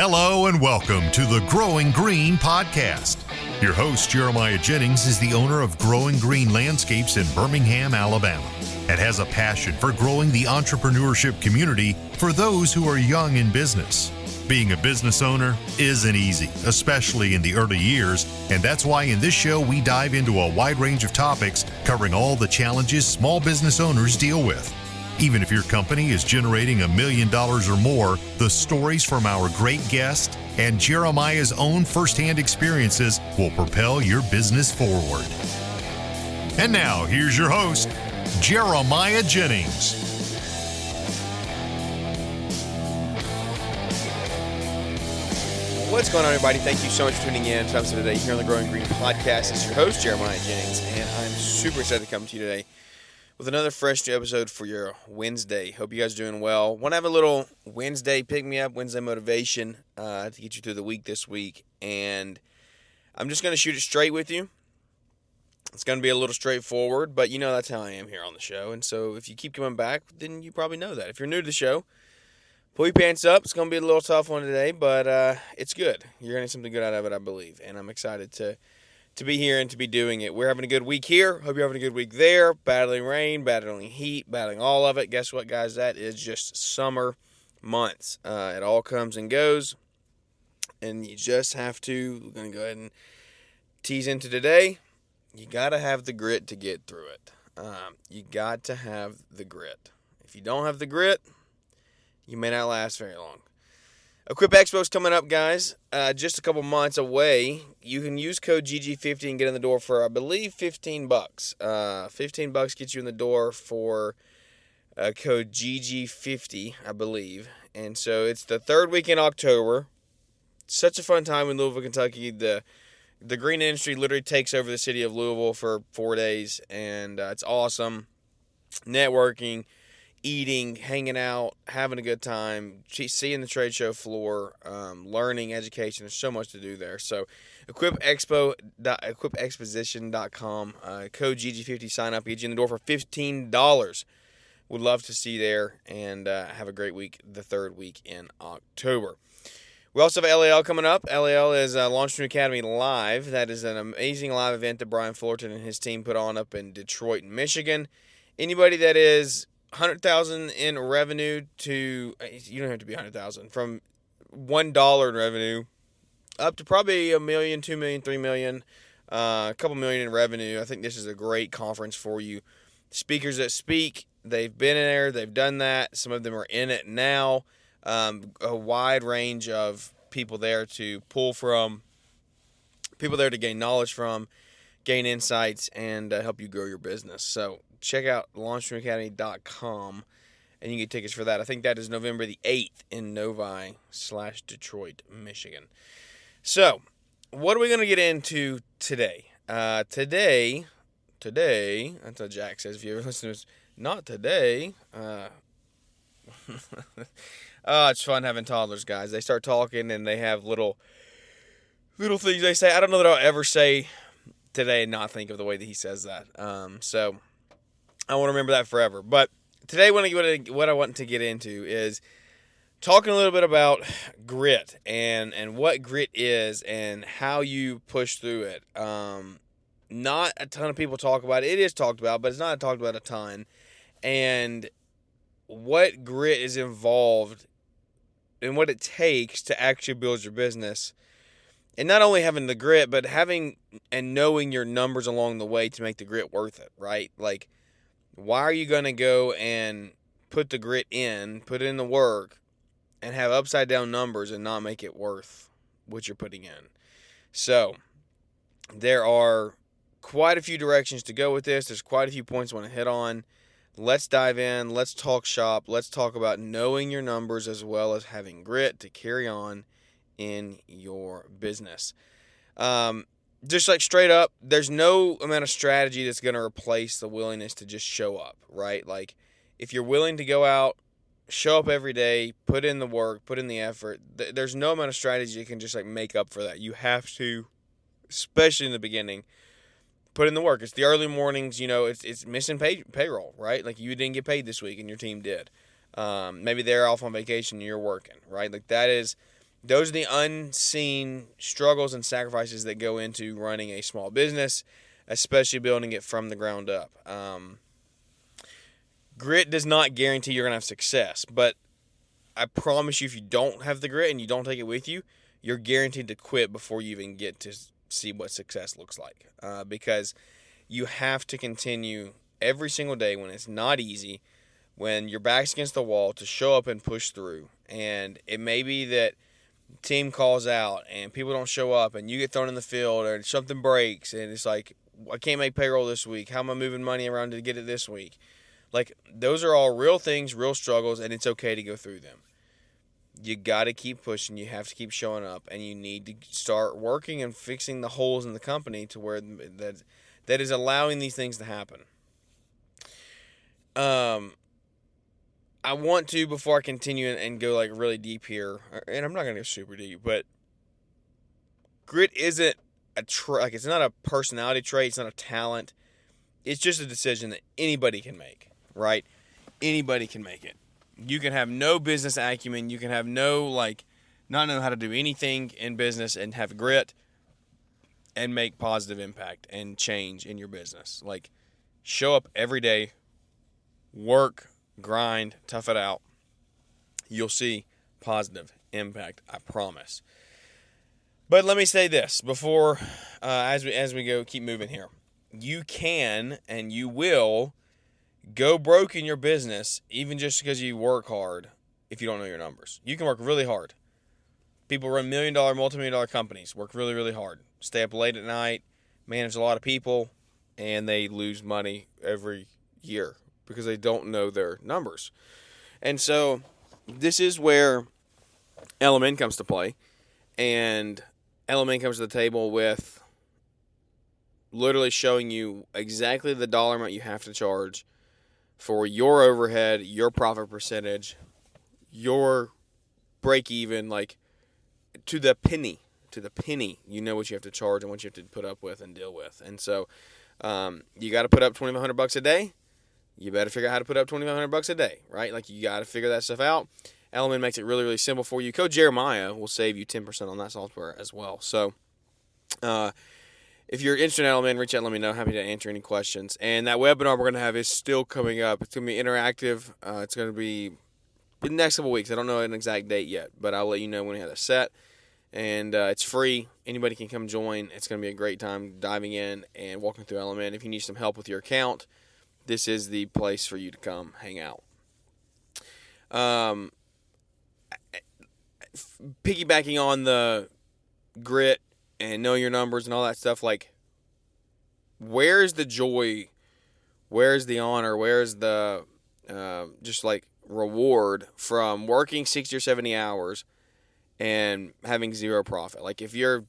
Hello and welcome to the Growing Green podcast. Your host, Jeremiah Jennings, is the owner of Growing Green Landscapes in Birmingham, Alabama, and has a passion for growing the entrepreneurship community for those who are young in business. Being a business owner isn't easy, especially in the early years, and that's why in this show we dive into a wide range of topics covering all the challenges small business owners deal with. Even if your company is generating $1 million or more, the stories from our great guest and Jeremiah's own firsthand experiences will propel your business forward. And now, here's your host, Jeremiah Jennings. What's going on, everybody? Thank you so much for tuning in to episode today here on the Growing Green podcast. It's your host, Jeremiah Jennings, and I'm super excited to come to you today with another fresh episode for your Wednesday. Hope you guys are doing well. Want to have a little Wednesday pick-me-up, Wednesday motivation to get you through the week this week. And I'm just going to shoot it straight with you. It's going to be a little straightforward, but you know that's how I am here on the show. And so if you keep coming back, then you probably know that. If you're new to the show, pull your pants up. It's going to be a little tough one today, but it's good. You're going to get something good out of it, I believe. And I'm excited to be here and to be doing it. We're having a good week here. Hope you're having a good week there. Battling rain, battling heat, battling all of it. Guess what, guys? That is just summer months. It all comes and goes. And you just have to, we're going to go ahead and tease into today. You got to have the grit to get through it. You got to have the grit. If you don't have the grit, you may not last very long. Equip Expo's coming up, guys. Just a couple months away. You can use code GG50 and get in the door for, I believe, $15. $15 gets you in the door for code GG50, I believe. And so it's the third week in October. Such a fun time in Louisville, Kentucky. The green industry literally takes over the city of Louisville for 4 days, and it's awesome. Networking, eating, hanging out, having a good time, seeing the trade show floor, learning, education. There's so much to do there. So equipexposition.com, code GG50, sign up, get you in the door for $15. Would love to see you there, and have a great week, the third week in October. We also have LAL coming up. LAL is Launch New Academy Live. That is an amazing live event that Brian Fullerton and his team put on up in Detroit, Michigan. Anybody that is $100,000 in revenue to, you don't have to be $100,000, from $1 in revenue up to probably $1 million, $2 million, $3 million, a couple million in revenue. I think this is a great conference for you. Speakers that speak, they've been in there, they've done that. Some of them are in it now. A wide range of people there to pull from, people there to gain knowledge from, gain insights, and help you grow your business. So check out launchdreamacademy.com, and you can get tickets for that. I think that is November the 8th in Novi/Detroit, Michigan. So, what are we going to get into today? Today, that's what Jack says if you ever listen to us. Not today. It's fun having toddlers, guys. They start talking, and they have little things they say. I don't know that I'll ever say today and not think of the way that he says that. So I want to remember that forever. But today what I want to get into is talking a little bit about grit and what grit is and how you push through it. Not a ton of people talk about it. It is talked about, but it's not talked about a ton. And what grit is involved and what it takes to actually build your business. And not only having the grit, but having and knowing your numbers along the way to make the grit worth it, right? Like, why are you going to go and put the grit in, put in the work, and have upside down numbers and not make it worth what you're putting in? So, there are quite a few directions to go with this. There's quite a few points I want to hit on. Let's dive in. Let's talk shop. Let's talk about knowing your numbers as well as having grit to carry on in your business. Just like straight up, there's no amount of strategy that's going to replace the willingness to just show up, right? Like, if you're willing to go out, show up every day, put in the work, put in the effort, there's no amount of strategy you can just like make up for that. You have to, especially in the beginning, put in the work. It's the early mornings, it's missing payroll, right? Like, you didn't get paid this week and your team did. Maybe they're off on vacation and you're working, right? Like, that is Those are the unseen struggles and sacrifices that go into running a small business, especially building it from the ground up. Grit does not guarantee you're going to have success, but I promise you, if you don't have the grit and you don't take it with you, you're guaranteed to quit before you even get to see what success looks like. Because you have to continue every single day when it's not easy, when your back's against the wall, to show up and push through. And it may be that team calls out and people don't show up and you get thrown in the field or something breaks and it's like, I can't make payroll this week. How am I moving money around to get it this week? Like, those are all real things, real struggles, and it's okay to go through them. You got to keep pushing. You have to keep showing up, and you need to start working and fixing the holes in the company to where that is allowing these things to happen. I want to, before I continue and go like really deep here, and I'm not going to go super deep, but grit isn't it's not a personality trait. It's not a talent. It's just a decision that anybody can make, right? Anybody can make it. You can have no business acumen. You can have not know how to do anything in business and have grit and make positive impact and change in your business. Like, show up every day, work, grind, tough it out. You'll see positive impact, I promise. But let me say this before, as we go, keep moving here. You can and you will go broke in your business, even just because you work hard, if you don't know your numbers. You can work really hard. People run $1 million, multi-million-dollar companies, work really, really hard, stay up late at night, manage a lot of people, and they lose money every year because they don't know their numbers. And so this is where LMN comes to play, and LMN comes to the table with literally showing you exactly the dollar amount you have to charge for your overhead, your profit percentage, your break even, like to the penny, you know what you have to charge and what you have to put up with and deal with. And so you got to put up $2,500 a day. You better figure out how to put up $2,500 a day, right? Like, you got to figure that stuff out. Element makes it really, really simple for you. Code Jeremiah will save you 10% on that software as well. So if you're interested in Element, reach out, let me know. Happy to answer any questions. And that webinar we're going to have is still coming up. It's going to be interactive. It's going to be in the next couple weeks. I don't know an exact date yet, but I'll let you know when we have it set. And it's free. Anybody can come join. It's going to be a great time diving in and walking through Element. If you need some help with your account, this is the place for you to come hang out. Piggybacking on the grit and know your numbers and all that stuff, like, where's the joy, where's the honor, where's the just like reward from working 60 or 70 hours and having zero profit? Like, if you're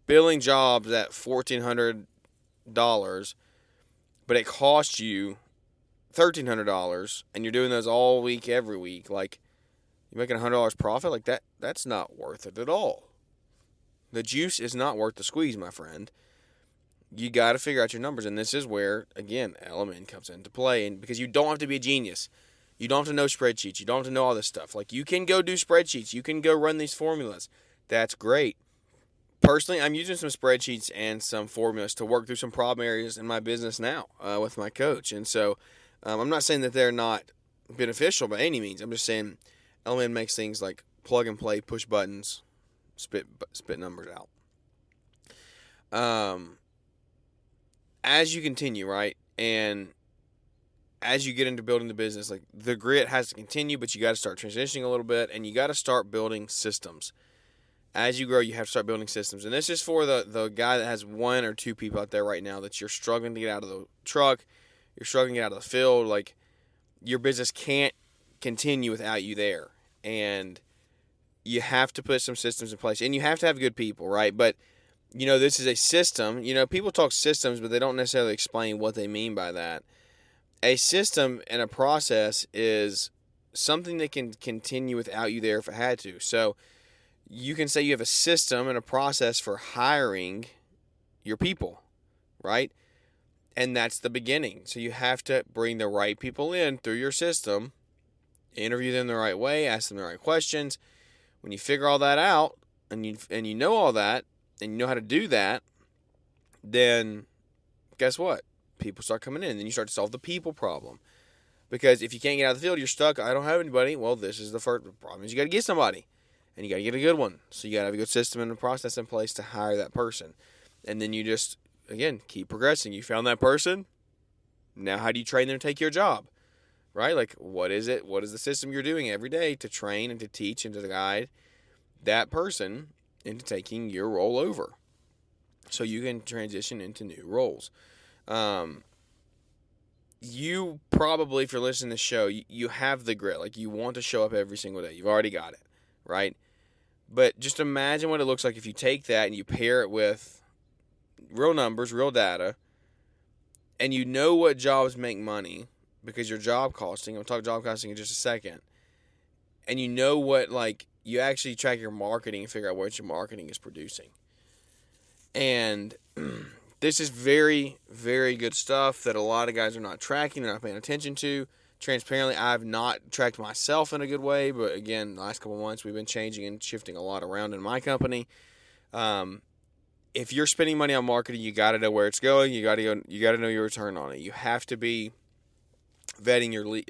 billing jobs at $1,400 but it costs you $1,300 and you're doing those all week, every week, like, you're making $100 profit, like that's not worth it at all. The juice is not worth the squeeze, my friend. You got to figure out your numbers, and this is where, again, Element comes into play. And because you don't have to be a genius, you don't have to know spreadsheets, you don't have to know all this stuff. Like, you can go do spreadsheets, you can go run these formulas. That's great. Personally, I'm using some spreadsheets and some formulas to work through some problem areas in my business now with my coach. And so I'm not saying that they're not beneficial by any means. I'm just saying Element makes things like plug and play, push buttons, spit numbers out. As you continue, right, and as you get into building the business, like, the grit has to continue, but you got to start transitioning a little bit, and you got to start building systems. As you grow, you have to start building systems. And this is for the guy that has one or two people out there right now that you're struggling to get out of the truck, you're struggling to get out of the field. Like, your business can't continue without you there. And you have to put some systems in place. And you have to have good people, right? But, you know, this is a system. You know, people talk systems, but they don't necessarily explain what they mean by that. A system and a process is something that can continue without you there if it had to. So you can say you have a system and a process for hiring your people, right? And that's the beginning. So you have to bring the right people in through your system, interview them the right way, ask them the right questions, When you figure all that out and you know all that and you know how to do that, then guess what? People start coming in. Then you start to solve the people problem. Because if you can't get out of the field, you're stuck. I don't have anybody. Well, this is the first problem is you got to get somebody. And you got to get a good one. So you got to have a good system and a process in place to hire that person. And then you just, again, keep progressing. You found that person. Now how do you train them to take your job? Right? Like, what is it? What is the system you're doing every day to train and to teach and to guide that person into taking your role over? So you can transition into new roles. You probably, if you're listening to the show, you have the grit. Like, you want to show up every single day. You've already got it, right? But just imagine what it looks like if you take that and you pair it with real numbers, real data, and you know what jobs make money because you're job costing. I'll talk job costing in just a second. And you know what, like, you actually track your marketing and figure out what your marketing is producing. And this is very, very good stuff that a lot of guys are not tracking, they're not paying attention to. Transparently, I've not tracked myself in a good way, but again, the last couple of months we've been changing and shifting a lot around in my company. If you're spending money on marketing, you got to know where it's going. You got to know your return on it. You have to be vetting your leads,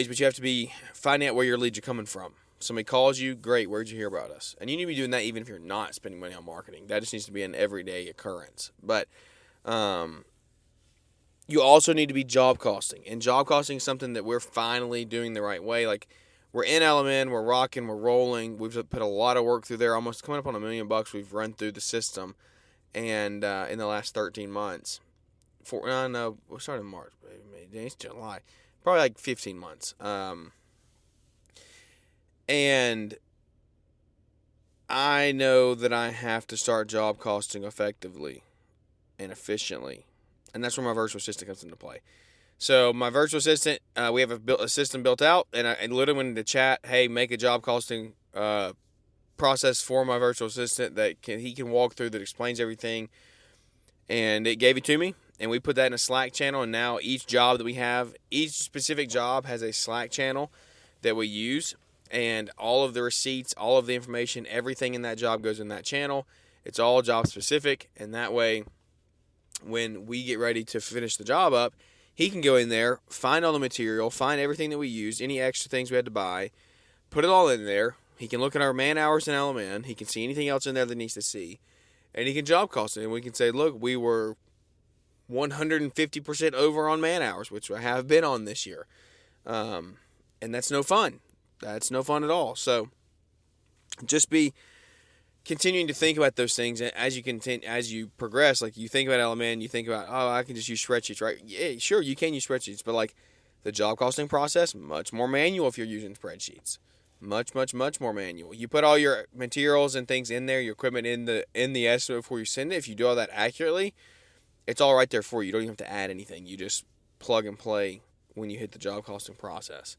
but you have to be finding out where your leads are coming from. Somebody calls you, great, where'd you hear about us? And you need to be doing that even if you're not spending money on marketing. That just needs to be an everyday occurrence. But you also need to be job costing. And job costing is something that we're finally doing the right way. Like, we're in LMN, we're rocking, we're rolling. We've put a lot of work through there, almost coming up on $1 million we've run through the system. And in the last 13 months. We started in March. It's July. Probably like 15 months. And I know that I have to start job costing effectively and efficiently. And that's where my virtual assistant comes into play. So my virtual assistant, we have a system built out, and I literally went into chat, hey, make a job costing process for my virtual assistant that he can walk through that explains everything. And it gave it to me, and we put that in a Slack channel, and now each job that we have, each specific job has a Slack channel that we use. And all of the receipts, all of the information, everything in that job goes in that channel. It's all job specific. And that way, when we get ready to finish the job up, he can go in there, find all the material, find everything that we used, any extra things we had to buy, put it all in there. He can look at our man hours in LMN. He can see anything else in there that he needs to see. And he can job cost it. And we can say, look, we were 150% over on man hours, which I have been on this year. And that's no fun. That's no fun at all. So just be continuing to think about those things as you continue, as you progress. Like, you think about LMN, you think about, oh, I can just use spreadsheets, right? Yeah, sure, you can use spreadsheets, but like the job costing process, much more manual if you're using spreadsheets. Much, much, much more manual. You put all your materials and things in there, your equipment in the estimate before you send it. If you do all that accurately, it's all right there for you. You don't even have to add anything. You just plug and play when you hit the job costing process.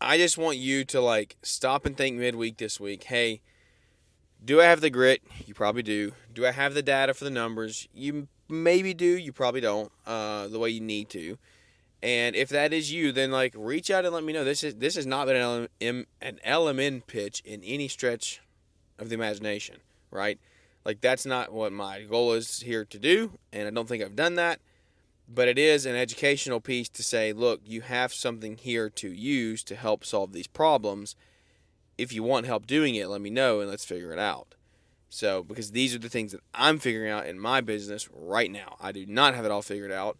I just want you to, like, stop and think midweek this week. Hey, do I have the grit? You probably do. Do I have the data for the numbers? You maybe do. You probably don't. The way you need to. And if that is you, then, like, reach out and let me know. This has not been an LMN pitch in any stretch of the imagination, right? Like, that's not what my goal is here to do, and I don't think I've done that. But it is an educational piece to say, look, you have something here to use to help solve these problems. If you want help doing it, let me know and let's figure it out. So, because these are the things that I'm figuring out in my business right now. I do not have it all figured out.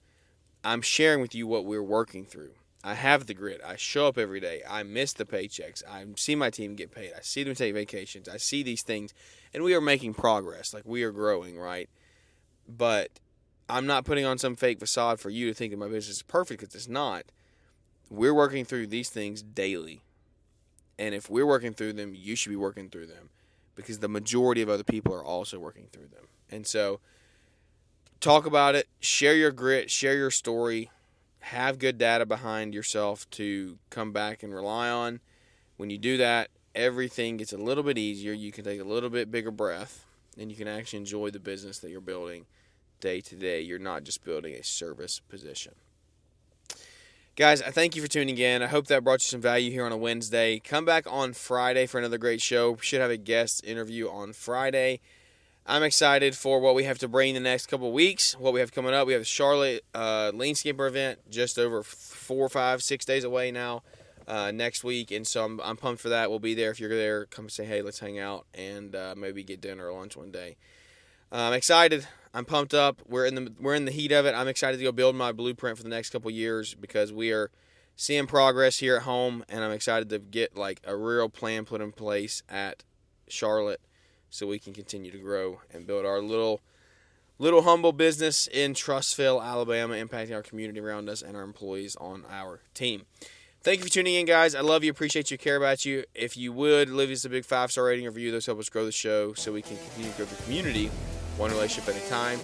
I'm sharing with you what we're working through. I have the grit. I show up every day. I miss the paychecks. I see my team get paid. I see them take vacations. I see these things. And we are making progress. Like, we are growing, right? But I'm not putting on some fake facade for you to think that my business is perfect, because it's not. We're working through these things daily. And if we're working through them, you should be working through them, because the majority of other people are also working through them. And so, talk about it. Share your grit. Share your story. Have good data behind yourself to come back and rely on. When you do that, everything gets a little bit easier. You can take a little bit bigger breath, and you can actually enjoy the business that you're building day to day. You're not just building a service position. Guys, I thank you for tuning in. I hope that brought you some value here on a Wednesday. Come back on Friday for another great show. We should have a guest interview on Friday. I'm excited for what we have to bring the next couple of weeks, what we have coming up. We have the Charlotte Landscaper event just over 4, 5, 6 days away now next week, and so I'm pumped for that. We'll be there. If you're there, come say, hey, let's hang out and maybe get dinner or lunch one day. I'm excited. I'm pumped up. We're in the heat of it. I'm excited to go build my blueprint for the next couple of years because we are seeing progress here at home, and I'm excited to get like a real plan put in place at Charlotte so we can continue to grow and build our little humble business in Trustville, Alabama, impacting our community around us and our employees on our team. Thank you for tuning in, guys. I love you, appreciate you, care about you. If you would, leave us a big 5-star rating or review. Those help us grow the show so we can continue to grow the community one relationship at a time.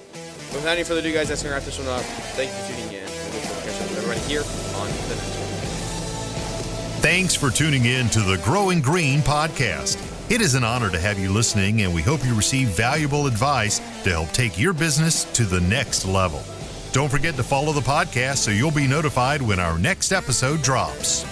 But without any further ado, guys, that's going to wrap this one up. Thank you for tuning in. And we'll catch up with everybody here on the next one. Thanks for tuning in to the Growing Green podcast. It is an honor to have you listening, and we hope you receive valuable advice to help take your business to the next level. Don't forget to follow the podcast so you'll be notified when our next episode drops.